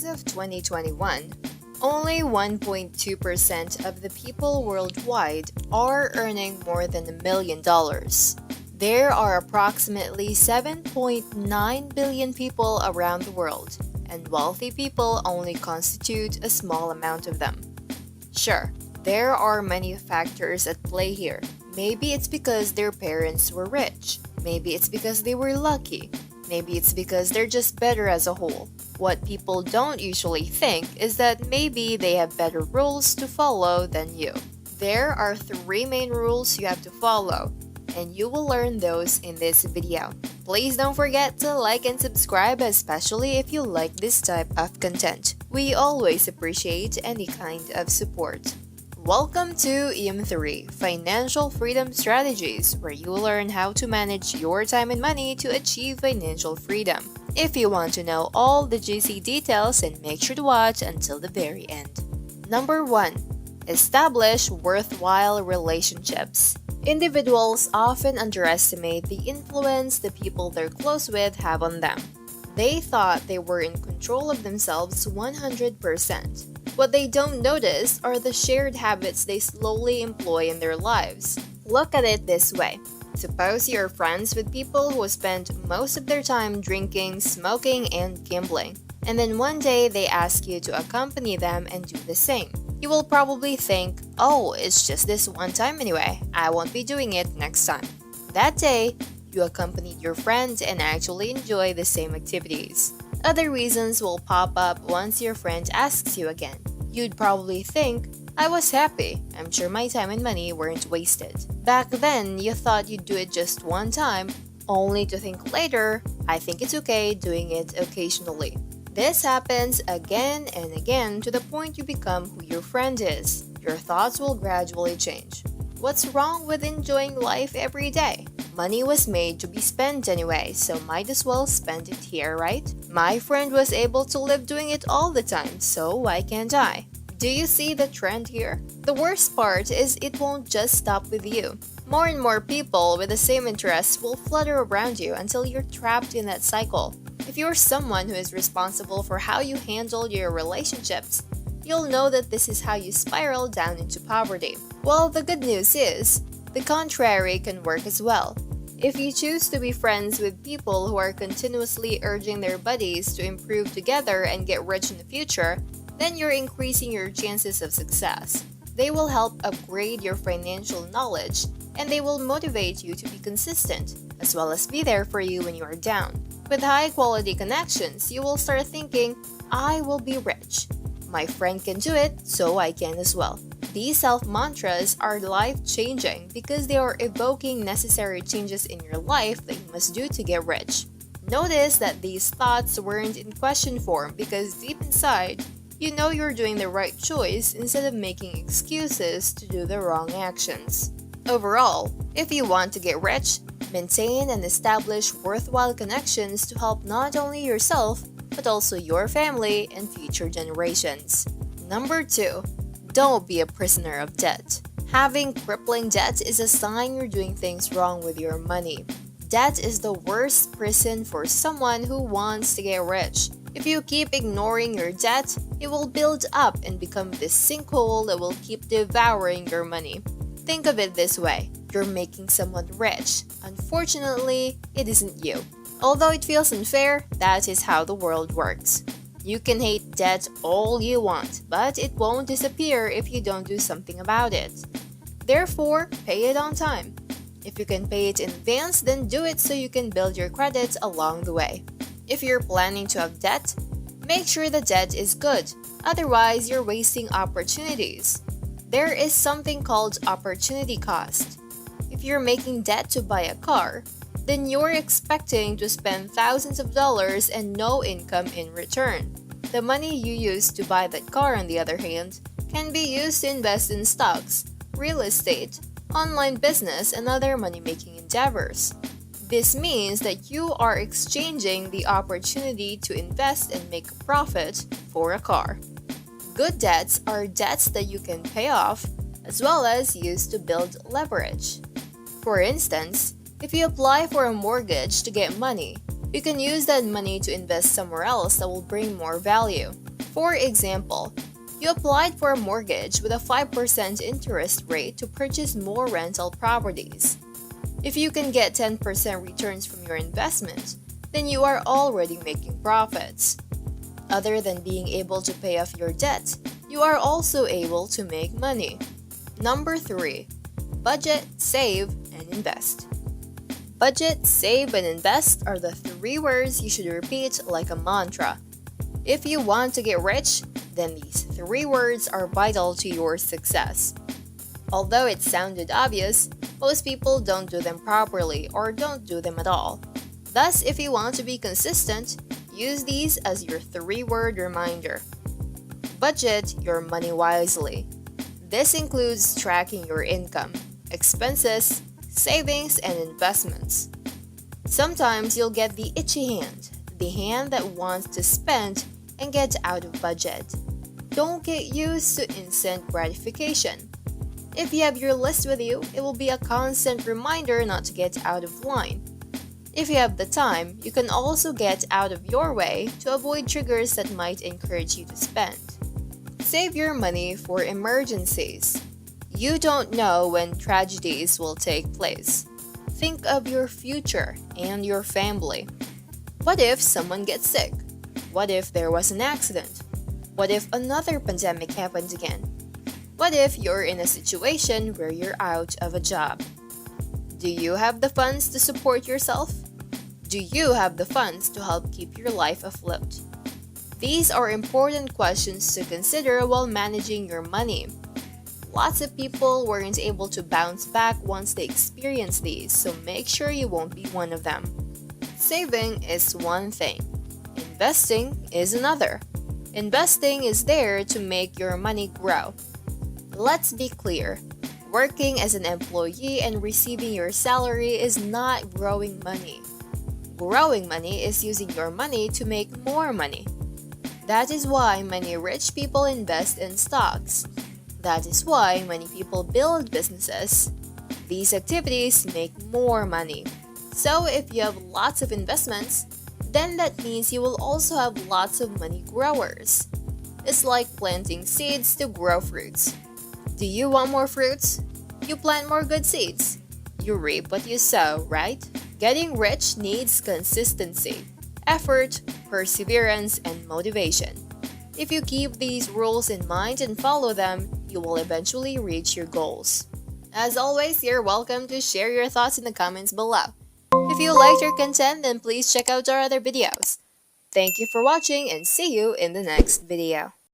As of 2021, only 1.2% of the people worldwide are earning more than $1 million. There are approximately 7.9 billion people around the world, and wealthy people only constitute a small amount of them. Sure, there are many factors at play here. Maybe it's because their parents were rich. Maybe it's because they were lucky. Maybe it's because they're just better as a whole. What people don't usually think is that maybe they have better rules to follow than you. There are 3 main rules you have to follow, and you will learn those in this video. Please don't forget to like and subscribe, especially if you like this type of content. We always appreciate any kind of support. Welcome to EM3 Financial Freedom Strategies, where you learn how to manage your time and money to achieve financial freedom. If you want to know all the juicy details, then make sure to watch until the very end. Number 1. Establish worthwhile relationships. Individuals often underestimate the influence the people they're close with have on them. They thought they were in control of themselves 100%. What they don't notice are the shared habits they slowly employ in their lives. Look at it this way. Suppose you're friends with people who spend most of their time drinking, smoking, and gambling. And then one day they ask you to accompany them and do the same. You will probably think, oh, it's just this one time anyway. I won't be doing it next time. That day, you accompanied your friend and actually enjoy the same activities. Other reasons will pop up once your friend asks you again. You'd probably think, I was happy. I'm sure my time and money weren't wasted. Back then, you thought you'd do it just one time, only to think later, I think it's okay doing it occasionally. This happens again and again to the point you become who your friend is. Your thoughts will gradually change. What's wrong with enjoying life every day? Money was made to be spent anyway, so might as well spend it here, right? My friend was able to live doing it all the time, so why can't I? Do you see the trend here? The worst part is it won't just stop with you. More and more people with the same interests will flutter around you until you're trapped in that cycle. If you're someone who is responsible for how you handle your relationships, you'll know that this is how you spiral down into poverty. Well, the good news is, the contrary can work as well. If you choose to be friends with people who are continuously urging their buddies to improve together and get rich in the future, then you're increasing your chances of success. They will help upgrade your financial knowledge, and they will motivate you to be consistent, as well as be there for you when you are down. With high-quality connections, you will start thinking, I will be rich. My friend can do it, so I can as well. These self-mantras are life-changing because they are evoking necessary changes in your life that you must do to get rich. Notice that these thoughts weren't in question form because deep inside, you know you're doing the right choice instead of making excuses to do the wrong actions. Overall, if you want to get rich, maintain and establish worthwhile connections to help not only yourself, but also your family and future generations. Number 2. Don't be a prisoner of debt. Having crippling debt is a sign you're doing things wrong with your money. Debt is the worst prison for someone who wants to get rich. If you keep ignoring your debt, it will build up and become this sinkhole that will keep devouring your money. Think of it this way, you're making someone rich. Unfortunately, it isn't you. Although it feels unfair, that is how the world works. You can hate debt all you want, but it won't disappear if you don't do something about it. Therefore, pay it on time. If you can pay it in advance, then do it so you can build your credits along the way. If you're planning to have debt, make sure the debt is good, otherwise you're wasting opportunities. There is something called opportunity cost. If you're making debt to buy a car, then you're expecting to spend thousands of dollars and no income in return. The money you use to buy that car, on the other hand, can be used to invest in stocks, real estate, online business, and other money-making endeavors. This means that you are exchanging the opportunity to invest and make a profit for a car. Good debts are debts that you can pay off, as well as use to build leverage. For instance, if you apply for a mortgage to get money, you can use that money to invest somewhere else that will bring more value. For example, you applied for a mortgage with a 5% interest rate to purchase more rental properties. If you can get 10% returns from your investment, then you are already making profits. Other than being able to pay off your debt, you are also able to make money. Number 3. Budget, save, and invest. Budget, save, and invest are the 3 words you should repeat like a mantra. If you want to get rich, then these 3 words are vital to your success. Although it sounded obvious, most people don't do them properly or don't do them at all. Thus, if you want to be consistent, use these as your 3-word reminder. Budget your money wisely. This includes tracking your income, expenses, savings, and investments. Sometimes you'll get the itchy hand, the hand that wants to spend and get out of budget. Don't get used to instant gratification. If you have your list with you, it will be a constant reminder not to get out of line. If you have the time, you can also get out of your way to avoid triggers that might encourage you to spend. Save your money for emergencies. You don't know when tragedies will take place. Think of your future and your family. What if someone gets sick? What if there was an accident? What if another pandemic happened again? What if you're in a situation where you're out of a job? Do you have the funds to support yourself? Do you have the funds to help keep your life afloat? These are important questions to consider while managing your money. Lots of people weren't able to bounce back once they experienced these, so make sure you won't be one of them. Saving is one thing. Investing is another. Investing is there to make your money grow. Let's be clear. Working as an employee and receiving your salary is not growing money. Growing money is using your money to make more money. That is why many rich people invest in stocks. That is why many people build businesses. These activities make more money. So if you have lots of investments, then that means you will also have lots of money growers. It's like planting seeds to grow fruits. Do you want more fruits? You plant more good seeds. You reap what you sow, right? Getting rich needs consistency, effort, perseverance, and motivation. If you keep these rules in mind and follow them, you will eventually reach your goals. As always, you're welcome to share your thoughts in the comments below. If you liked our content, then please check out our other videos. Thank you for watching and see you in the next video.